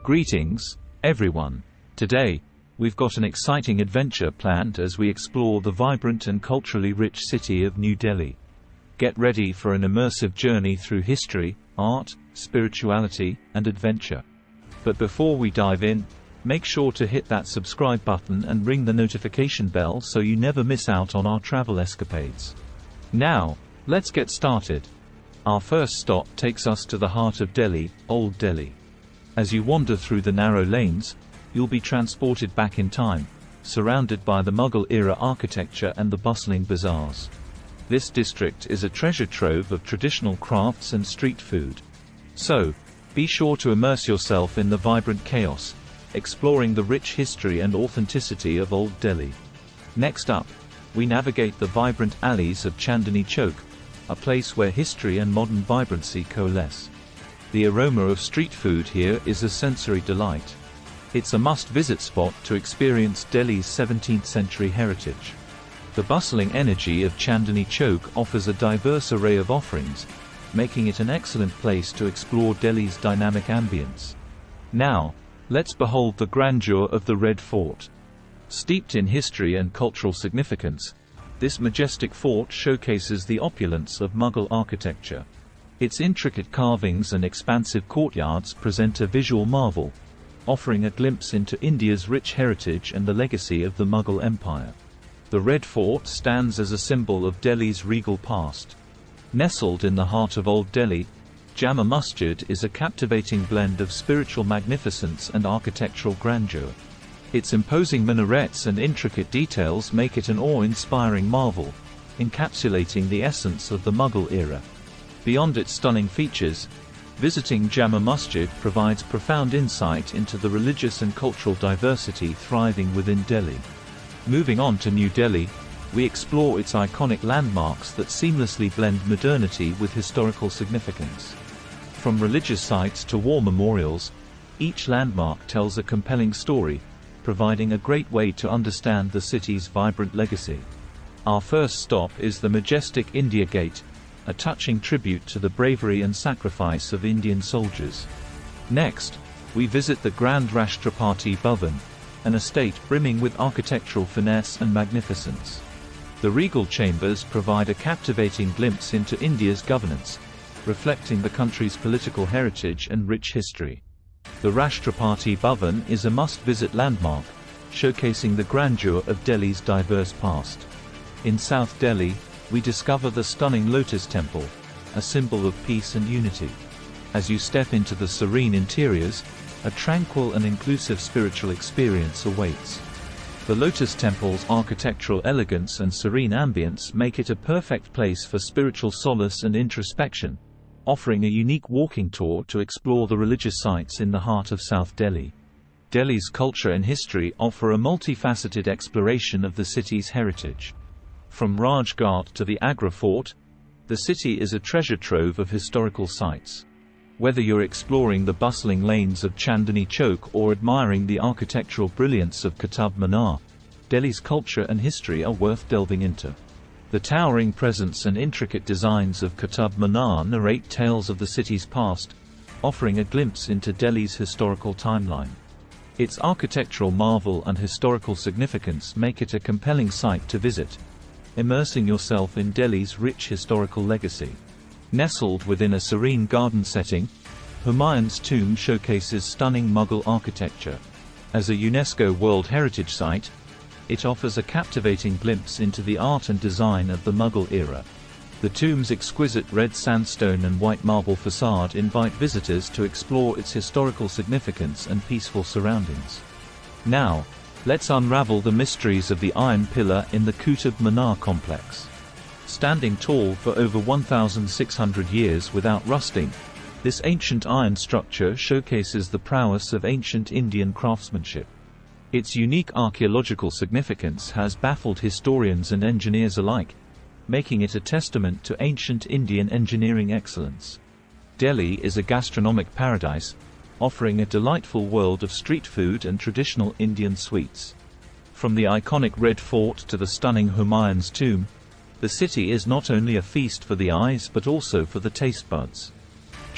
Greetings, everyone. Today, we've got an exciting adventure planned as we explore the vibrant and culturally rich city of New Delhi. Get ready for an immersive journey through history, art, spirituality, and adventure. But before we dive in, make sure to hit that subscribe button and ring the notification bell so you never miss out on our travel escapades. Now, let's get started. Our first stop takes us to the heart of Delhi, Old Delhi. As you wander through the narrow lanes, you'll be transported back in time, surrounded by the Mughal-era architecture and the bustling bazaars. This district is a treasure trove of traditional crafts and street food. So, be sure to immerse yourself in the vibrant chaos, exploring the rich history and authenticity of Old Delhi. Next up, we navigate the vibrant alleys of Chandni Chowk, a place where history and modern vibrancy coalesce. The aroma of street food here is a sensory delight. It's a must-visit spot to experience Delhi's 17th-century heritage. The bustling energy of Chandni Chowk offers a diverse array of offerings, making it an excellent place to explore Delhi's dynamic ambience. Now, let's behold the grandeur of the Red Fort. Steeped in history and cultural significance, this majestic fort showcases the opulence of Mughal architecture. Its intricate carvings and expansive courtyards present a visual marvel, offering a glimpse into India's rich heritage and the legacy of the Mughal Empire. The Red Fort stands as a symbol of Delhi's regal past. Nestled in the heart of Old Delhi, Jama Masjid is a captivating blend of spiritual magnificence and architectural grandeur. Its imposing minarets and intricate details make it an awe-inspiring marvel, encapsulating the essence of the Mughal era. Beyond its stunning features, visiting Jama Masjid provides profound insight into the religious and cultural diversity thriving within Delhi. Moving on to New Delhi, we explore its iconic landmarks that seamlessly blend modernity with historical significance. From religious sites to war memorials, each landmark tells a compelling story, providing a great way to understand the city's vibrant legacy. Our first stop is the majestic India Gate, a touching tribute to the bravery and sacrifice of Indian soldiers. Next, we visit the Grand Rashtrapati Bhavan, an estate brimming with architectural finesse and magnificence. The regal chambers provide a captivating glimpse into India's governance, reflecting the country's political heritage and rich history. The Rashtrapati Bhavan is a must-visit landmark, showcasing the grandeur of Delhi's diverse past. In South Delhi, we discover the stunning Lotus Temple, a symbol of peace and unity. As you step into the serene interiors, a tranquil and inclusive spiritual experience awaits. The Lotus Temple's architectural elegance and serene ambience make it a perfect place for spiritual solace and introspection, offering a unique walking tour to explore the religious sites in the heart of South Delhi. Delhi's culture and history offer a multifaceted exploration of the city's heritage. From Raj Ghat to the Agra Fort, the city is a treasure trove of historical sites. Whether you're exploring the bustling lanes of Chandni Chowk or admiring the architectural brilliance of Qutub Minar, Delhi's culture and history are worth delving into. The towering presence and intricate designs of Qutub Minar narrate tales of the city's past, offering a glimpse into Delhi's historical timeline. Its architectural marvel and historical significance make it a compelling site to visit, immersing yourself in Delhi's rich historical legacy. Nestled within a serene garden setting, Humayun's tomb showcases stunning Mughal architecture. As a UNESCO World Heritage Site, it offers a captivating glimpse into the art and design of the Mughal era. The tomb's exquisite red sandstone and white marble facade invite visitors to explore its historical significance and peaceful surroundings. Now, let's unravel the mysteries of the Iron Pillar in the Qutub Minar complex. Standing tall for over 1,600 years without rusting, this ancient iron structure showcases the prowess of ancient Indian craftsmanship. Its unique archaeological significance has baffled historians and engineers alike, making it a testament to ancient Indian engineering excellence. Delhi is a gastronomic paradise, offering a delightful world of street food and traditional Indian sweets. From the iconic Red Fort to the stunning Humayun's tomb, the city is not only a feast for the eyes but also for the taste buds.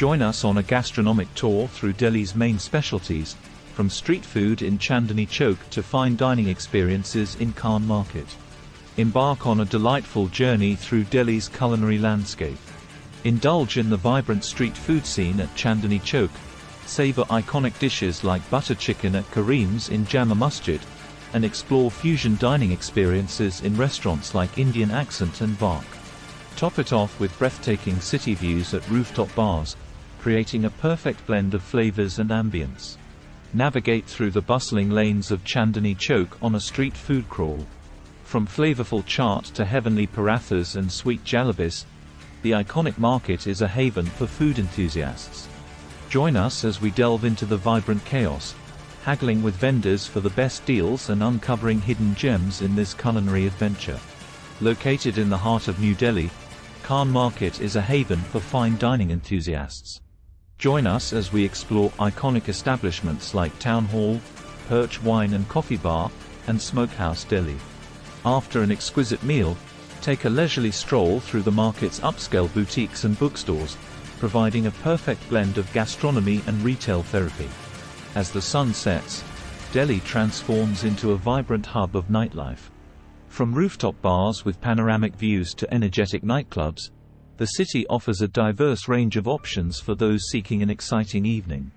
Join us on a gastronomic tour through Delhi's main specialties, from street food in Chandni Chowk to fine dining experiences in Khan Market. Embark on a delightful journey through Delhi's culinary landscape. Indulge in the vibrant street food scene at Chandni Chowk, savor iconic dishes like butter chicken at Kareem's in Jama Masjid, and explore fusion dining experiences in restaurants like Indian Accent and Vark. Top it off with breathtaking city views at rooftop bars, creating a perfect blend of flavors and ambience. Navigate through the bustling lanes of Chandni Chowk on a street food crawl. From flavorful chaat to heavenly parathas and sweet jalebis, the iconic market is a haven for food enthusiasts. Join us as we delve into the vibrant chaos, haggling with vendors for the best deals and uncovering hidden gems in this culinary adventure. Located in the heart of New Delhi, Khan Market is a haven for fine dining enthusiasts. Join us as we explore iconic establishments like Town Hall, Perch Wine and Coffee Bar, and Smokehouse Delhi. After an exquisite meal, take a leisurely stroll through the market's upscale boutiques and bookstores, providing a perfect blend of gastronomy and retail therapy. As the sun sets, Delhi transforms into a vibrant hub of nightlife. From rooftop bars with panoramic views to energetic nightclubs, the city offers a diverse range of options for those seeking an exciting evening.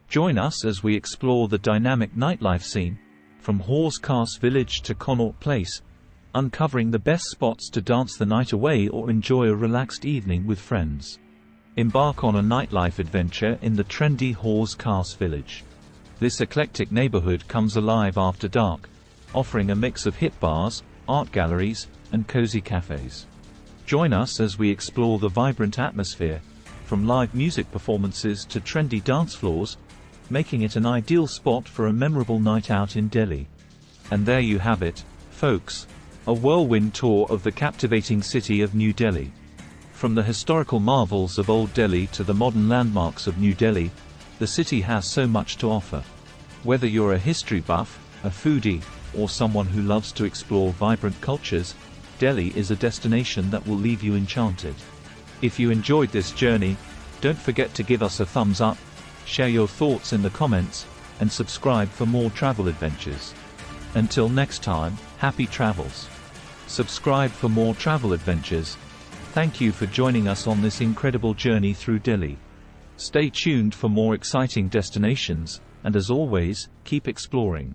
Join us as we explore the dynamic nightlife scene, from Hauz Khas Village to Connaught Place, uncovering the best spots to dance the night away or enjoy a relaxed evening with friends. Embark on a nightlife adventure in the trendy Hauz Khas Village. This eclectic neighborhood comes alive after dark, offering a mix of hip bars, art galleries, and cozy cafes. Join us as we explore the vibrant atmosphere, from live music performances to trendy dance floors, making it an ideal spot for a memorable night out in Delhi. And there you have it, folks, a whirlwind tour of the captivating city of New Delhi. From the historical marvels of Old Delhi to the modern landmarks of New Delhi, the city has so much to offer. Whether you're a history buff, a foodie, or someone who loves to explore vibrant cultures, Delhi is a destination that will leave you enchanted. If you enjoyed this journey, don't forget to give us a thumbs up, share your thoughts in the comments, and subscribe for more travel adventures. Until next time, happy travels. Subscribe for more travel adventures. Thank you for joining us on this incredible journey through Delhi. Stay tuned for more exciting destinations, and as always, keep exploring.